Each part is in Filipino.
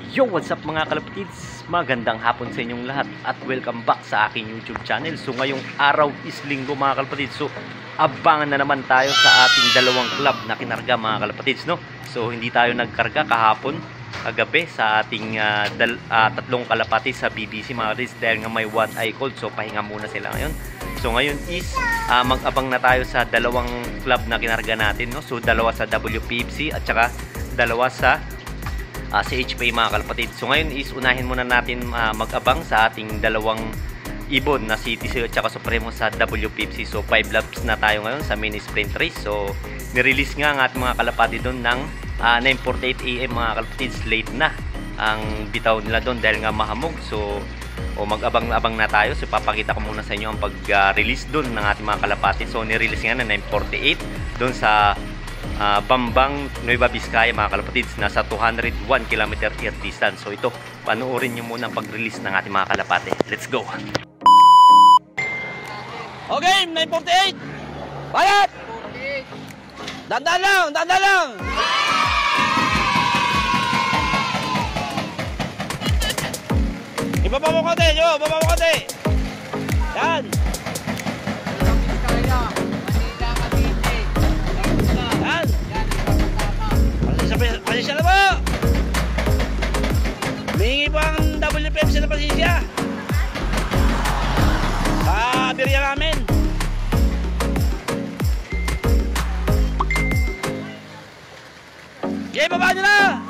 Yo, what's up mga kalapatids? Magandang hapon sa inyong lahat at welcome back sa aking YouTube channel. So ngayong araw is linggo mga kalapatids. So abangan na naman tayo sa ating dalawang club na kinarga mga kalapatids, no? So hindi tayo nagkarga kahapon, kagabi sa ating tatlong kalapati sa BBC mga kalapatids dahil nga may one eye cold. So pahinga muna sila ngayon. So ngayon is mag-abang na tayo sa dalawang club na kinarga natin, no? So dalawa sa WPFC at saka dalawa sa CHP mga kalapatid. So ngayon is unahin muna natin mag-abang sa ating dalawang ibon na CTC at saka Supremo sa WPFC. So 5 laps na tayo ngayon sa mini sprint race. So nirelease nga ang ating mga kalapatid doon ng 9:48 AM mga kalapatid. Late na ang bitaw nila doon dahil nga mahamog. So mag-abang-abang na tayo. So papakita ko muna sa inyo ang pag-release doon ng ating mga kalapatid. So nirelease nga na 9:48 doon sa Bambang, Nueva Vizcaya mga kalapatids, nasa 201 km air distance. So ito, panoorin nyo muna ang pag-release ng ating mga kalapate. Let's go! Okay, 9:48! Bayat! Dandan lang! Dandan lang! Ibaba mo konti! Ibaba mo konti! Yan! Pasensya na po! Humingi po ang WPFC na pasensya sa aberya namin. Okay, baba nyo na!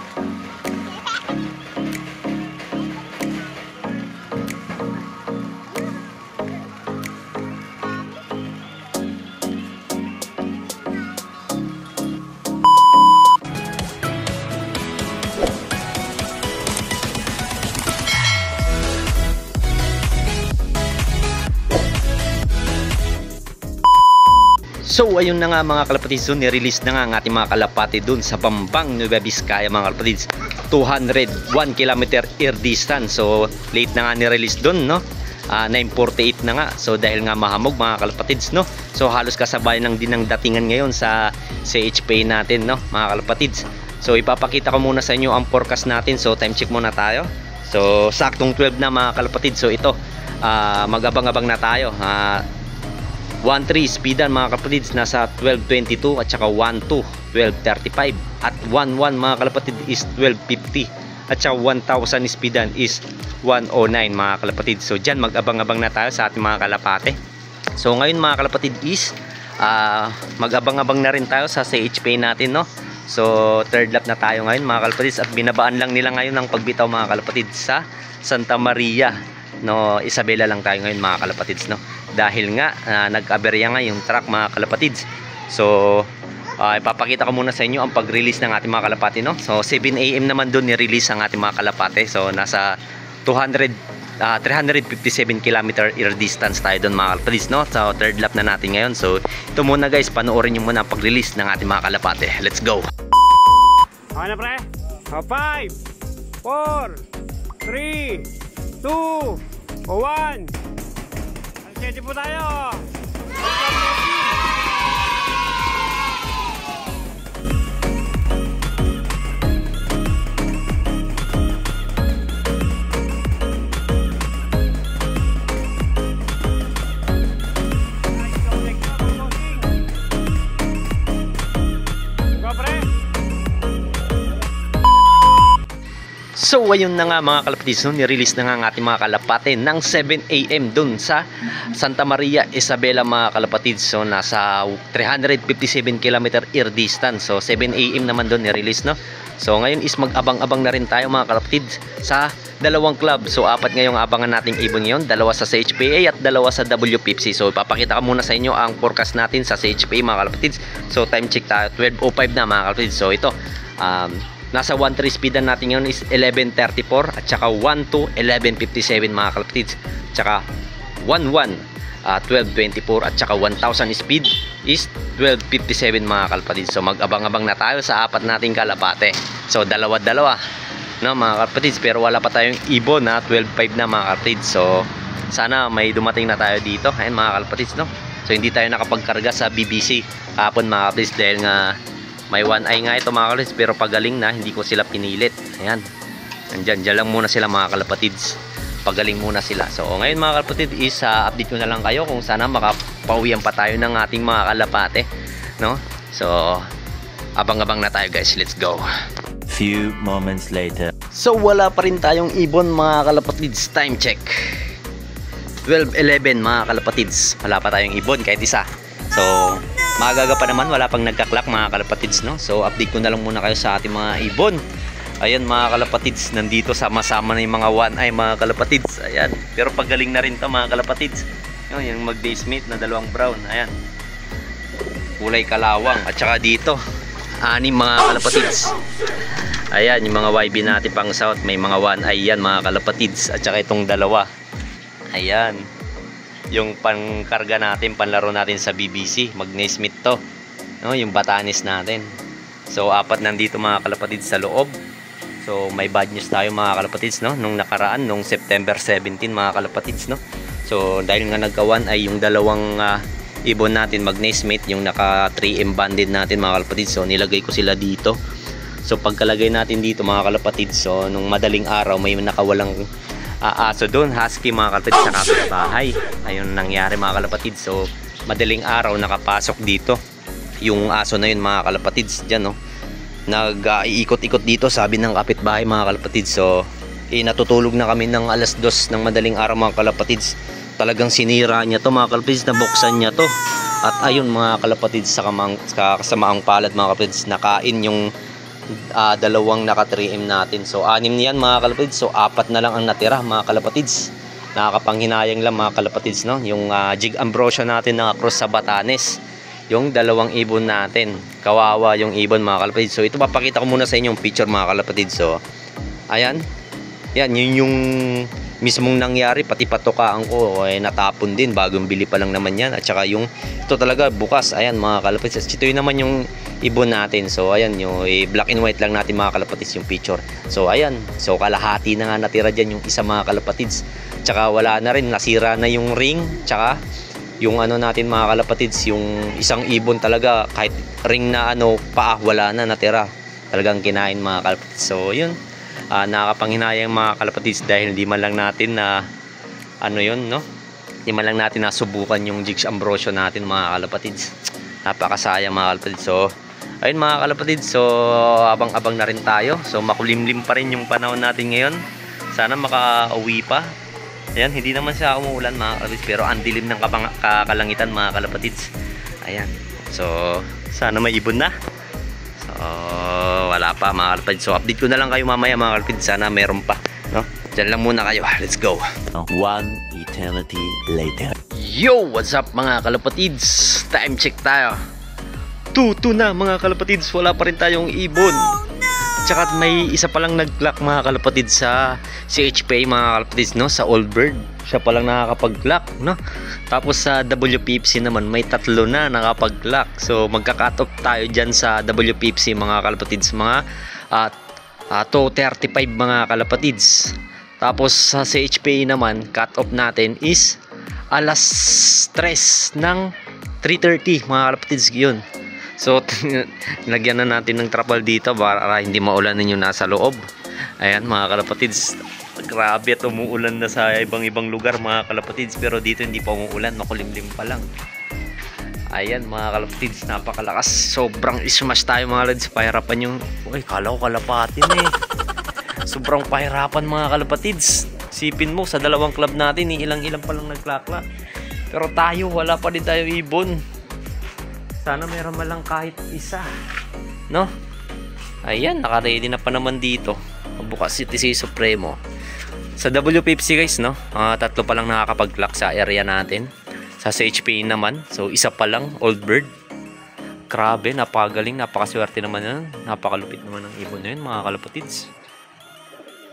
So ayun na nga mga kalapatids, so nirelease na nga ang ating mga kalapati dun sa Bambang, Nueva Vizcaya mga kalapatids, 201 km air distance. So late na nga nirelease dun, no? 9:48 na nga. So dahil nga mahamog mga kalapatids, no? So halos kasabay lang din ng datingan ngayon sa CHP natin, no mga kalapatids. So ipapakita ko muna sa inyo ang forecast natin. So time check muna tayo. So saktong 12 na mga kalapatids. So ito, mag-abang-abang na tayo. 1-3 speedan mga kalapatids nasa 12.22 at saka 1-2 12.35 at 1-1 mga kalapatid is 12.50 at saka 1,000 speedan is 109 mga kalapatid. So dyan mag-abang-abang na tayo sa ating mga kalapate. So ngayon mga kalapatid is mag-abang-abang na rin tayo sa CHP natin, no? So third lap na tayo ngayon mga kalapatids at binabaan lang nila ngayon ng pagbitaw mga kalapatid sa Santa Maria, no? Isabela lang tayo ngayon mga kalapatids, no? Dahil nga nag-aberya nga yung truck mga kalapatids. So ipapakita ko muna sa inyo ang pag-release ng ating mga kalapati, no? So 7 AM naman doon ni-release ang ating mga kalapate. So nasa 357 km air distance tayo doon mga kalapatids, no? So third lap na natin ngayon. So ito muna guys, panoorin nyo muna ang pag-release ng ating mga kalapate. Let's go! Okay na pre? 5 4 3 2 1. Ready po tayo! So ayun na nga mga kalapatids, no? Nirelease na nga ang ating mga kalapate ng 7 AM dun sa Santa Maria, Isabela mga kalapatids. So nasa 357 km air distance. So 7 AM naman dun nirelease, no? So ngayon is mag-abang-abang na rin tayo mga kalapatids sa dalawang club. So apat ngayong abangan nating ibon ngayon, dalawa sa CHPA at dalawa sa WPFC. So ipapakita ko muna sa inyo ang forecast natin sa CHPA mga kalapatids. So time check tayo, 12:05 na mga kalapatids. So ito, nasa 1-3 speedan natin ngayon is 11.34 at saka 1-2 11.57 mga kalapatids, tsaka 1-1 12.24 at saka 1,000 speed is 12.57 mga kalapatids. So mag-abang-abang na tayo sa apat nating kalapate. So dalawa-dalawa, no mga kalapatids, pero wala pa tayong ibon na 12.5 na mga kalapatids. So sana may dumating na tayo dito. Ayun mga kalapatids, no? So hindi tayo nakapagkarga sa BBC hapon mga kalapatids dahil nga may one eye nga ito mga kalapatids, pero pagaling na, hindi ko sila pinilit. Ayan. Diyan lang muna sila mga kalapatids. Pagaling muna sila. So ngayon mga kalapatid is update ko na lang kayo kung sana makapauwian pa tayo ng ating mga kalapate, no? So abang-abang na tayo guys, let's go. Few moments later. So wala pa rin tayong ibon mga kalapatids. Time check 12:11 mga kalapatids. Wala pa tayong ibon kahit isa. So magaga pa naman, wala pang nagka-clock mga kalapatids, no? So update ko na lang muna kayo sa ating mga ibon. Ayan mga kalapatids, nandito sama-sama na yung mga one eye mga kalapatids. Ayan, pero pagaling na rin to mga kalapatids. Yung mag-daysmate na dalawang brown. Ayan, kulay kalawang. At saka dito 6 mga kalapatids. Ayan, yung mga YB natin pang south, may mga one eye yan mga kalapatids. At saka itong dalawa. Ayan, yung pangkarga natin, panlaro natin sa BBC, mag-daysmate to, no? Yung batanis natin. So 4 nandito mga kalapatids sa loob. So may bad news tayo mga kalapatids, no? Nung nakaraan, nung September 17 mga kalapatids, no? So dahil nga nagkawan ay yung dalawang ibon natin mag-nasemate, yung naka 3M banded natin mga kalapatids. So nilagay ko sila dito. So pagkalagay natin dito mga kalapatids, so nung madaling araw may nakawalang aso doon, husky mga kalapatids sa kapitbahay. Ayun nangyari mga kalapatids. So madaling araw nakapasok dito yung aso na yun mga kalapatids dyan, no? Nag-iikot-ikot dito, sabi ng kapitbahay mga kalapatids. So natutulog na kami ng alas 2 ng madaling araw mga kalapatids. Talagang sinira niya to mga kalapatids, nabuksan niya to. At ayun mga kalapatids, sa kasamaang palad mga kalapatids, nakain yung dalawang naka 3M natin. So 6 niyan mga kalapatids. So 4 na lang ang natira mga kalapatids. Nakakapanghinayang lang mga kalapatids, no? Yung Jig Ambrosio natin na cross sa Batanes, yung dalawang ibon natin, kawawa yung ibon mga kalapatids. So ito, papakita ko muna sa inyo yung picture mga kalapatids. So ayan, yan, yun yung mismong nangyari. Pati patukaan ko natapon din, bagong bili pa lang naman yan. At saka yung ito talaga bukas, ayan mga kalapatids. Ito yun naman yung ibon natin. So ayan, yung black and white lang natin mga kalapatids yung picture. So ayan, so kalahati na nga natira dyan yung isa mga kalapatids. Tsaka wala na rin, nasira na yung ring. Tsaka yung ano natin mga kalapatids, yung isang ibon talaga, kahit ring na paa, wala na natira. Talagang kinain mga kalapatids. So yun, nakakapanghinayang mga kalapatids dahil hindi man lang natin na no? Hindi man lang natin nasubukan yung Jig Ambrosio natin mga kalapatids. Napakasayang mga kalapatids. So ayun mga kalapatids, so abang-abang na rin tayo. So makulimlim pa rin yung panahon natin ngayon. Sana makauwi pa. Ayan, hindi naman siya umuulan mga kalapatids, pero ang dilim ng kalangitan mga kalapatids. Ayan, so sana may ibon na. So wala pa mga kalapatids. So update ko na lang kayo mamaya mga kalapatids, sana meron pa, no? Diyan lang muna kayo, let's go. 1 eternity later. Yo, what's up mga kalapatids? Time check tayo. 2-2 na mga kalapatids, wala pa rin tayong ibon. Tsaka may isa palang nag-clock mga kalapatids sa CHPA mga kalapatids, no? Sa Old Bird, siya palang nakakapag-clock, no? Tapos sa WPFC naman may 3 na nakapag-clock. So magka-cut off tayo dyan sa WPFC mga kalapatids, mga 2:35 mga kalapatids. Tapos sa CHPA naman, cut off natin is alas 3 ng 3:30 mga kalapatids yun. So lagyan na natin ng trapal dito para hindi maulanan yung nasa loob. Ayan mga kalapatids, grabe at umuulan na sa ibang lugar mga kalapatids, pero dito hindi pa umuulan, makulimlim pa lang. Ayan mga kalapatids, napakalakas, sobrang ismash tayo mga kalapatids. Pahirapan yung, kala ko kalapatin sobrang pahirapan mga kalapatids. Sipin mo sa dalawang club natin, ilang-ilang pa lang nagklakla, pero tayo wala pa din tayo ibon. Sana meron man lang kahit isa, no? Ayan, naka-ready na pa naman dito. Bukas si Supremo. Sa WPFC guys, no? 3 pa lang nakakapag-clock sa area natin. Sa CHP naman, so isa pa lang, Old Bird. Grabe, napakagaling, napakaswerte naman yan. Napakalupit naman ng ibon na yun mga kalapatids.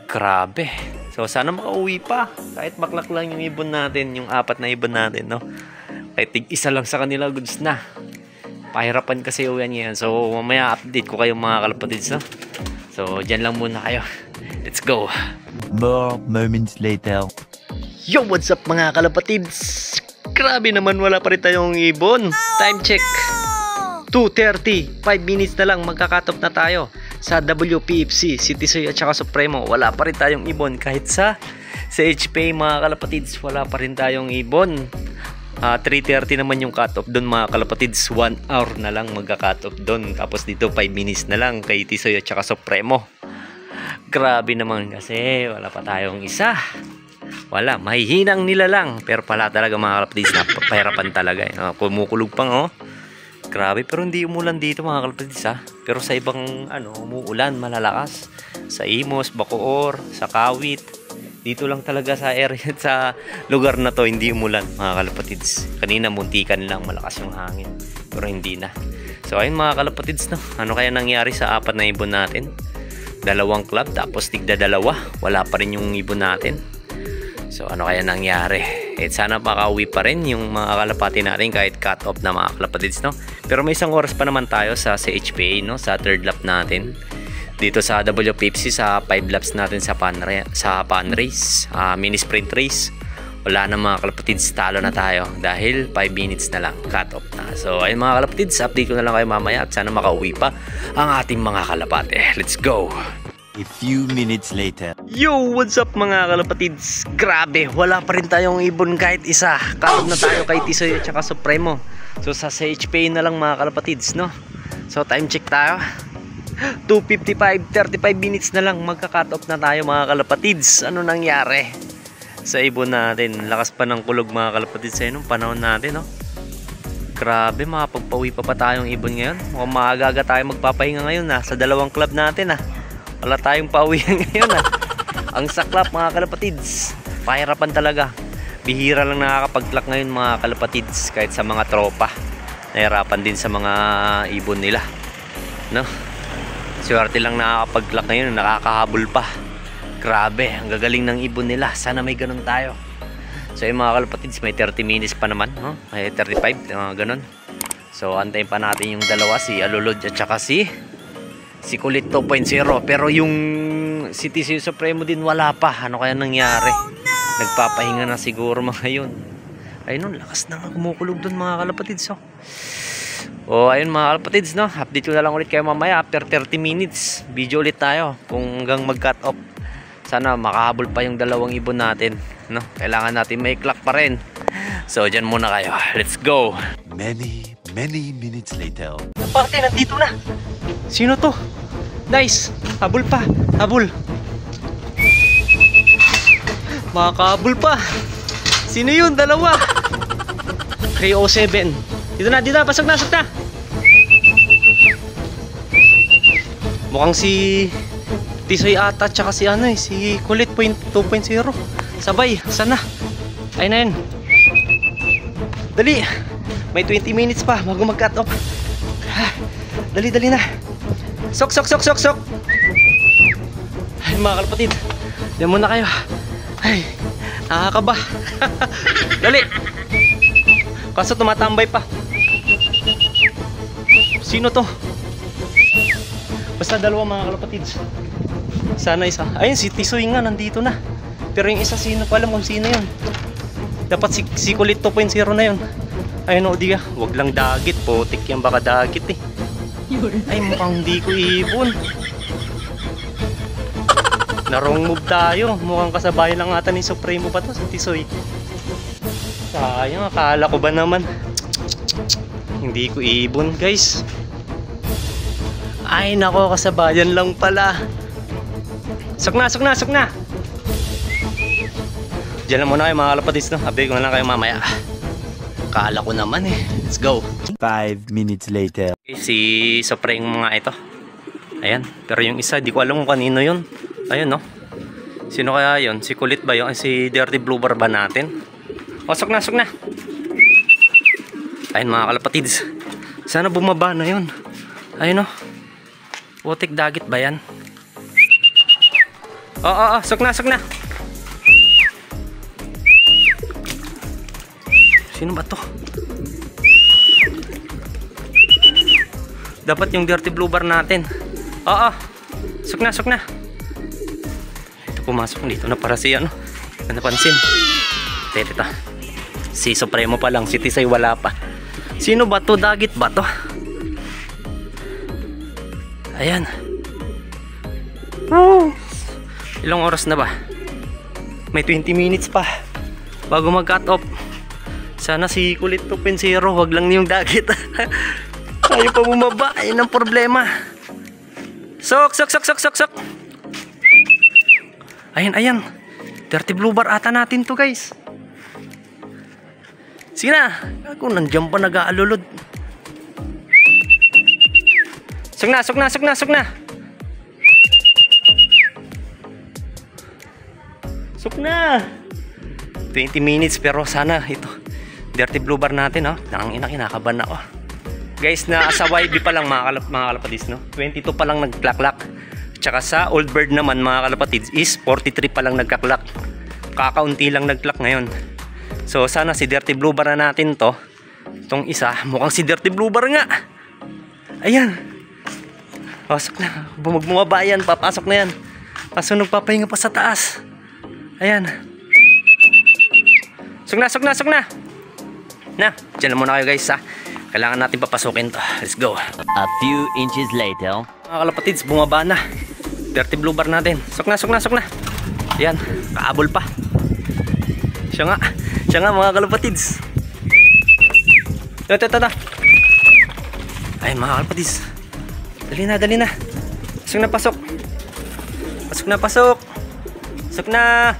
Grabe. So sana makauwi pa. Kahit maklak lang yung ibon natin, yung 4 na ibon natin, no? Kahit isa lang sa kanila, goods na. Pahirapan kasi uwian ngayon. So mamaya update ko kayo mga kalapatids, no? So dyan lang muna kayo. Let's go. More moments later. Yo, what's up mga kalapatids? Grabe naman, wala pa rin tayong ibon. Time check 2:30, 5 minutes na lang magka-cut off na tayo. sa WPFC, si Tisoy at saka Supremo, wala pa rin tayong ibon. Kahit sa HPA mga kalapatids, wala pa rin tayong ibon. 3:30 naman yung cut off doon mga kalapatids. 1 hour na lang magka-cut off doon. Tapos dito 5 minutes na lang kay Tisoy at saka Supremo. Grabe naman kasi wala pa tayong isa. Wala, mahihinang nila lang. Pero pala talaga mga kalapatids, napahirapan talaga. Kumukulog pang oh. Grabe, pero hindi umulan dito mga kalapatids ha. Pero sa ibang umuulan malalakas. Sa Imos, Bacoor, sa Kawit. Dito lang talaga sa area, sa lugar na to hindi umulan mga kalapatids. Kanina muntikan lang, malakas yung hangin. Pero hindi na. So ayun mga kalapatids, no? Ano kaya nangyari sa 4 na ibon natin? 2 club tapos tigda 2. Wala pa rin yung ibon natin. So ano kaya nangyari? Sana makauwi pa rin yung mga kalapati natin kahit cut off na mga kalapatids, no? Pero may 1 oras pa naman tayo sa CHPA, no? Sa 3rd lap natin. Dito sa WPFC sa 5 laps natin sa pan race, mini sprint race. Wala na mga kalapatids, talo na tayo dahil 5 minutes na lang cut off na. So ayun mga kalapatids, update ko na lang kayo mamaya at sana makauwi pa ang ating mga kalapate. Let's go! A few minutes later. Yo, what's up mga kalapatids? Grabe, wala pa rin tayong ibon kahit isa. Cut off na tayo kay Tisoy at saka Supremo. So sa CHPA na lang mga kalapatids, no? So time check tayo. 2:55, 35 minutes na lang magka-cut off na tayo mga kalapatids. Ano nangyari sa ibon natin? Lakas pa ng kulog mga kalapatids sa nung panahon natin, no? Grabe, makapagpauwi pa tayong ibon ngayon. Mukhang maaga tayo magpapahinga ngayon sa 2 club natin wala tayong pauwihan ngayon Ang saklap mga kalapatids, pahirapan talaga. Bihira lang nakakapag-clock ngayon mga kalapatids. Kahit sa mga tropa, nahirapan din sa mga ibon nila, no? Swerte lang nakakapag-clock ngayon, nakakahabol pa. Grabe, ang gagaling ng ibon nila. Sana may ganun tayo. So yung mga kalapatids, may 30 minutes pa naman, no? May 35, ganun. So antayin pa natin yung dalawa, si Alulod at saka si Kulit 2.0. Pero yung si Tisoy Supremo din wala pa. Ano kaya nangyari? Nagpapahinga na siguro mga yun. Ayun, lakas na kumukulog dun mga kalapatids. Ayun mga kalapatids, no? Update ko na lang ulit kayo mamaya after 30 minutes. Video ulit tayo kung hanggang mag-cut off. Sana makahabol pa yung 2 ibon natin, no? Kailangan natin may clock pa rin. So dyan muna kayo. Let's go! Many minutes later. Parte, nandito na! Sino to? Nice! Habol pa! Habol! Makahabol pa! Sino yun? 2! 307. Dito na! Pasok na! Mukhang si Tisoy ata tsaka si si Kulit 2.0. Sabay, sana. Ayun na yun. Dali. May 20 minutes pa bago mag-cut off. Dali na. Sok. Ay mga kalapatid, diyan muna kayo. Ay, nakakaba. Dali. Kaso tumatambay pa. Sino to? Basta 2 mga kalapatids. Sana isa. Ayun, si Tisoy nga nandito na. Pero yung isa, sino pa alam kung sino yun. Dapat si Kulit 2.0 na yun. Ayun o, diga. Wag lang dagit. Putik yan, baka dagit Ay, mukhang hindi ko ibon. Na-wrong move tayo. Mukhang kasabayan lang ata ni Supremo pa to, si Tisoy. Sayang, akala ko ba naman hindi ko ibon, guys. Ay nako, kasabayan lang pala. Sok na. Diyan lang muna kayo mga kalapatids, no? Update ko na lang kayo mamaya. Akala ko naman Let's go. 5 minutes later. Si Supremo mga ito. Ayan. Pero yung isa, di ko alam kung kanino yun. Ayun, no? Sino kaya yun? Si Kulit ba yun? Si Dirty Blue Bar ba natin? Sok na. Ayun mga kalapatids. Sana bumaba na yun. Ayun, no? Putik dagit ba yan? Oo, sok na. Sino ba to? Dapat yung Dirty Blue Bar natin. Oo, sok na. Ito pumasok dito na para si ano. Napansin. Ito. Si Supremo pa lang, si Tisoy wala pa. Sino ba to? Dagit ba to? Ayan. Oh. Ilang oras na ba? May 20 minutes pa bago mag-cut off. Sana si kulit to pensero, wag lang yung dagit. Ayaw pa bumaba, ayun ang problema. Sok. Ayan. Dirty blue bar ata natin to, guys. Sige na. Ako nandiyan pa nag-aalulod. Sok na. Sok na. 20 minutes pero sana ito. Dirty blue bar natin, oh. Nangina, kinakabahan ako. Guys, na sa YB pa lang mga kalapatids, no? 22 pa lang nagklaklak. Tsaka sa old bird naman mga kalapatids is 43 pa lang nagkaklak. Kakaunti lang nagklak ngayon. So sana si Dirty Blue Bar na natin to. Itong isa, mukhang si Dirty Blue Bar nga. Ayan. Pasok na. Bumaba yan, papasok na yan. Kaso nagpapahinga pa sa taas. Ayan. Sok na. Na, dyan lang muna kayo guys, ha. Kailangan natin papasukin to. Let's go. A few inches later. Mga kalapatids, bumaba na. Dirty blue bar natin. Sok na. Yan, kaabol pa. Siya nga mga kalapatids. Ito. Ay mga kalapatids. Dali na. Pasok. Sok na,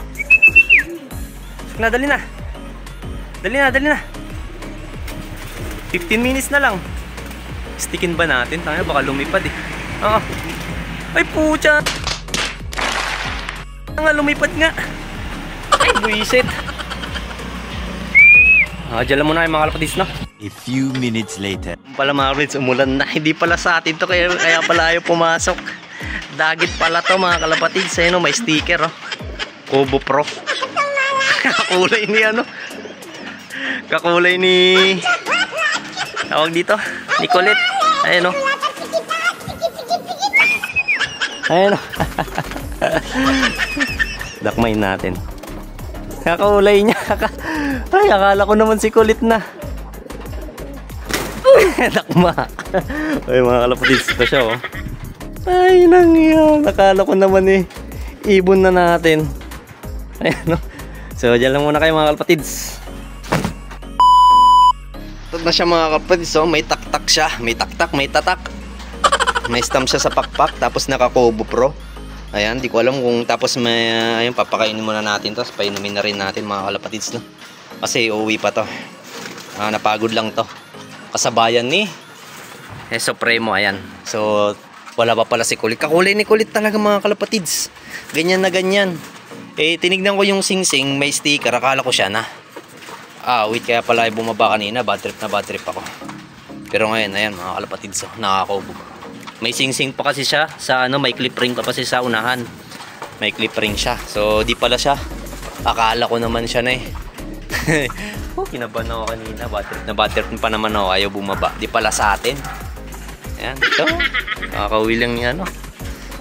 dali na. 15 minutes na lang. Stickin ba natin? Tayo baka lumipad eh. Oo. Ay pucha. Lumipad nga. Ay buisit. Dyan lang muna yung mga kalapatids, no? A few minutes later. Pala mga kalapatids, umulan na. Hindi pala sa atin to, kaya pala ayaw pumasok. Dagit pala to mga kalapatids. Ayun, may sticker, oh. Kobo Pro. Kakulay ni tawag dito, Nicolette. Ayun, oh. Dakmay natin. Kakaulay niya. Ay, akala ko naman si kulit na. Dakma. Ay, mga kalapatids, ito siya, oh. Ay, nangyayari. Akala ko naman ibon na natin. Ayan, no? So, dyan lang muna kayo mga kalapatids. Ito na siya mga kalapatids, oh. May taktak siya. May taktak, may tatak. May stamp siya sa pakpak. Tapos naka-Kobo Pro. Ayan, di ko alam kung tapos may ayun, papakainin muna natin to. Tapos painumin na rin natin mga kalapatids, no? Kasi uuwi pa to. Napagod lang to. Kasabayan ni Supremo, ayan. So, wala pa pala si kulit. Kakulay ni kulit talaga mga kalapatids. Ganyan na ganyan. Tinignan ko yung sing-sing, may sticker. Akala ko siya na. Wait, kaya pala bumaba kanina. Bad trip ako. Pero ngayon, ayan mga kalapatids, oh, nakakaubog. May sing-sing pa kasi siya sa may clip ring pa kasi sa unahan. May clip ring siya. So, di pala siya. Akala ko naman siya na kinabahan ako kanina. Bad trip pa naman ako. Ayaw bumaba. Di pala sa atin. Ayan, ito. Nakakauwi lang niya,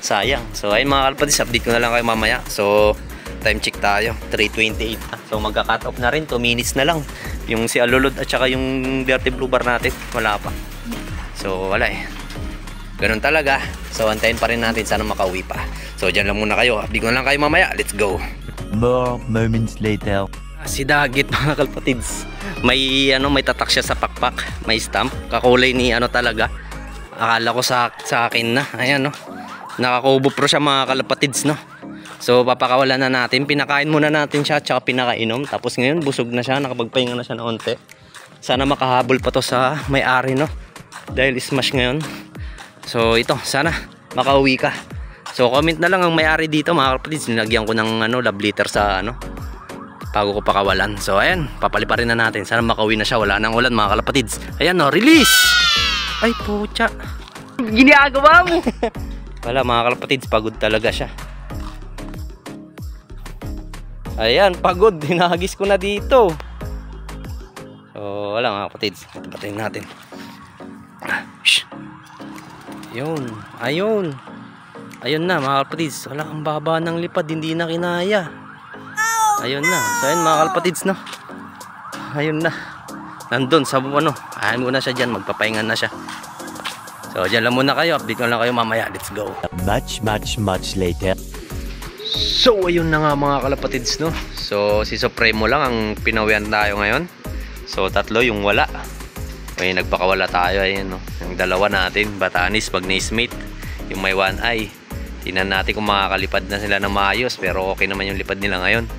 sayang. So, ayun mga kalapatids, update ko na lang kayo mamaya. So, time check tayo. 3:28 na. So, magka-cut off na rin. 2 minutes na lang. Yung si Alulod at saka yung Dirty Blue Bar natin. Wala pa. So, wala ganun talaga. So, antayin pa rin natin. Sana makauwi pa. So, dyan lang muna kayo. Update ko na lang kayo mamaya. Let's go. More moments later. Si Dagit mga kalapatids. May tatak siya sa pakpak. May stamp. Kakulay ni talaga. Akala ko sa akin na. Ayan, no. Naka-Kobo Pro siya mga kalapatids, no. So papakawalan na natin. Pinakain muna natin siya tsaka pinakainom. Tapos ngayon busog na siya. Nakapagpahinga na siya na onte. Sana makahabol pa to sa may-ari, no. Dahil smash ngayon. So ito, sana makauwi ka. So comment na lang ang may-ari dito mga kalapatids. Nilagyan ko ng love letter sa bago ko pakawalan. So ayan, papaliparin na natin. Sana makauwi na siya. Wala nang ulan mga kalapatids. Ayan, no, release. Ay pucha. Ginagawa mo. Wala mga kalapatids, pagod talaga siya. Ayan, pagod. Hinahagis ko na dito. So wala mga kalapatids. Patayin natin. Ayun. Ayun na mga kalapatids. Wala, ang baba ng lipad. Hindi na kinaya. Ayun na. So ayun mga kalapatids, no. Ayun na. Nandun sa ayun muna siya dyan. Magpapahingan na siya. So dyan lang muna kayo, update ko lang kayo mamaya. Let's go. Much later. So ayun na nga mga kalapatids, no. So si Supremo lang ang pinawian tayo ngayon. So tatlo yung wala. May nagpakawala tayo, ayun, no. Yung dalawa natin, Batanis, Magnesmate, yung may one eye. Tingnan natin kung makakalipad na sila ng maayos, pero okay naman yung lipad nila ngayon.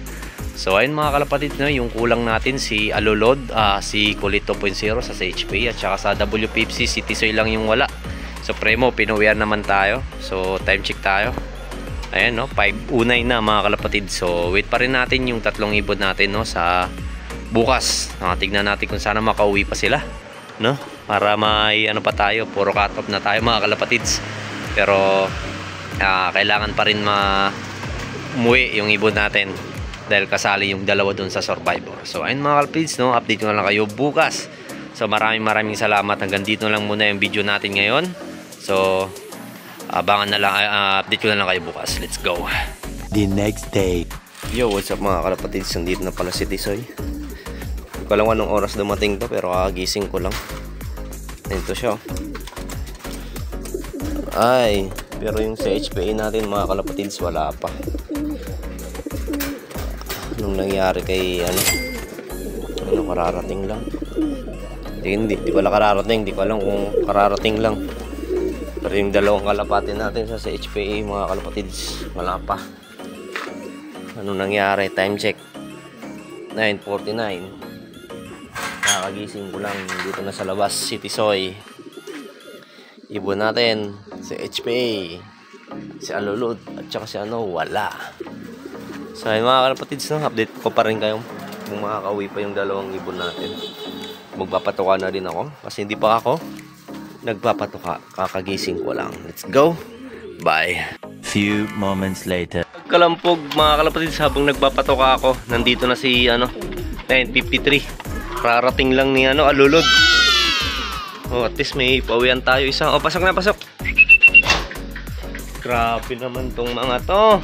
So ayun mga kalapatids, no, yung kulang natin si Alulod, si Kulit 2.0 sa HP, at saka sa WPFC si Tisoy lang yung wala. Supremo, pinuwian naman tayo. So time check tayo. Ayan, no, 5:09 na mga kalapatid. So wait pa rin natin yung tatlong ibon natin, no, sa bukas. Tignan natin kung sana makauwi pa sila, no, para may ano pa tayo, puro cut off na tayo mga kalapatids. Pero kailangan pa rin umuwi yung ibon natin dahil kasali yung dalawa dun sa Survivor. So ayun mga kalapatids, no, update ko na lang kayo bukas. So maraming salamat. Hanggang dito lang muna yung video natin ngayon. So abangan na lang, update ko na lang kayo bukas. Let's go. The next day. Yo, what's up mga kalapatids? Nandito na pala si Tisoy. Hindi ko alam anong oras dumating to, pero kakagising ko lang. Ito siya. Ay, pero yung sa HPA natin mga kalapatids, wala pa. Anong nangyari kay ano kararating lang. Hindi pala kararating. Hindi ko alam kung kararating lang. Pero yung dalawang kalapati natin sa HPA mga kalapatids, wala pa. Anong nangyari? Time check 9:49. Nakagising ko lang dito na sa labas. Si Tisoy, ibon natin si HPA, si Alulod, at saka si wala. So ayun mga kalapatids, no, update ko pa rin kayo kung makakauwi pa yung dalawang ibon natin. Magpapatuka na din ako kasi hindi pa ako nagpapatuka, kakagising ko lang. Let's go. Bye. Few moments later. Kalampog mga kalapatids, habang nagpapatuka ako, nandito na si 9:53. Rarating lang ni Alulod. Oh, at least may pauwian tayo isa. Oh, pasok na, pasok. Grabe naman tong mga to.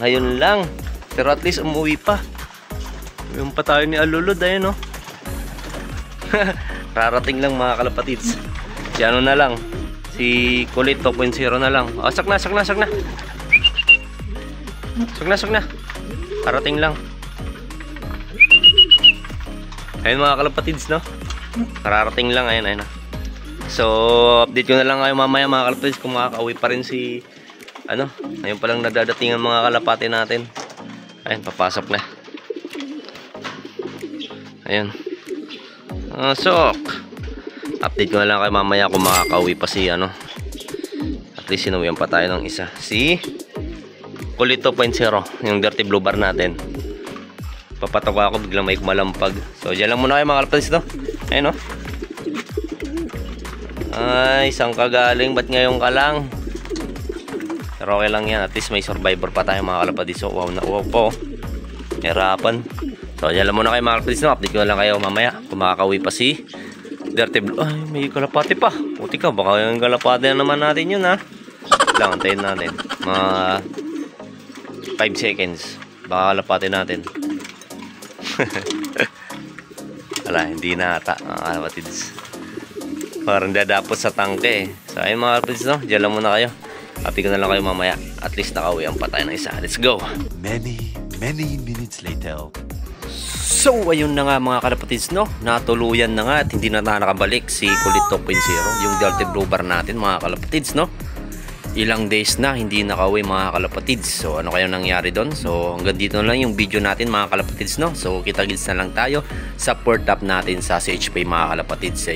Ngayon lang. Pero at least umuwi pa. Yung pa tayo ni Alulod, ayun, oh. Rarating lang mga kalapatids. Si na lang. Si Kulit 2.0 na lang. Oh, sak na. Sak na. Parating lang. Ayun mga kalapatids, no. Kararating lang, ayun. So update ko na lang kayo mamaya mga kalapatids kung makakauwi pa rin si ngayon pa lang nadadating ang mga kalapati natin. Ayun, papasok na. Ayun. Sok. Update ko na lang kayo mamaya kung makakauwi pa si at least sinuwian pa tayo ng isa. Si Kulit 2.0, yung dirty blue bar natin. Papatok ako, biglang may kumalampag. So dyan lang muna kayo mga kalapatids, no. Ayun, no. Ay, isang kagaling, ba't ngayon ka lang? Pero okay lang yan, at least may Survivor pa tayo mga kalapatids. So wow na wow po. Hirapan. So dyan lang muna kayo mga kalapatids, no. Update ko na lang kayo mamaya kung makakauwi pa si dirty blue. Ay, may kalapati pa. Puti ka, baka yung kalapati na naman natin yun, ha. Lang, antayin natin mga 5 seconds. Baka kalapati natin. Wala, hindi na ata mga kalapatids. Parang dadapot sa tangke, eh. So ayun mga kalapatids, no, dyan lang muna kayo. Update ko na lang kayo mamaya. At least nakauwian pa tayo ng isa. Let's go. Many minutes later. So ayun na nga mga kalapatids, no, natuluyan na nga at hindi na nakabalik si Kulit 2.0, yung dirty blue bar natin mga kalapatids, no. Ilang days na hindi nakauwi mga kalapatids. So ano kaya nangyari doon? So hanggang dito na lang yung video natin mga kalapatids, no. So kita-gits na lang tayo sa port up natin sa CHP mga kalapatids.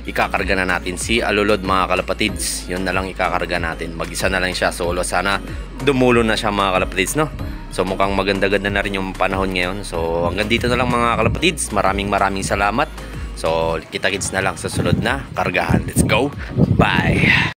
Ikakarga na natin si Alulod mga kalapatids. Yun na lang ikakarga natin. Mag-isa na lang siya solo. Sana dumulo na siya mga kalapatids, no. So mukhang maganda-ganda na rin yung panahon ngayon. So hanggang dito na lang mga kalapatids. Maraming salamat. So kita-gits na lang sa sunod na kargahan. Let's go. Bye.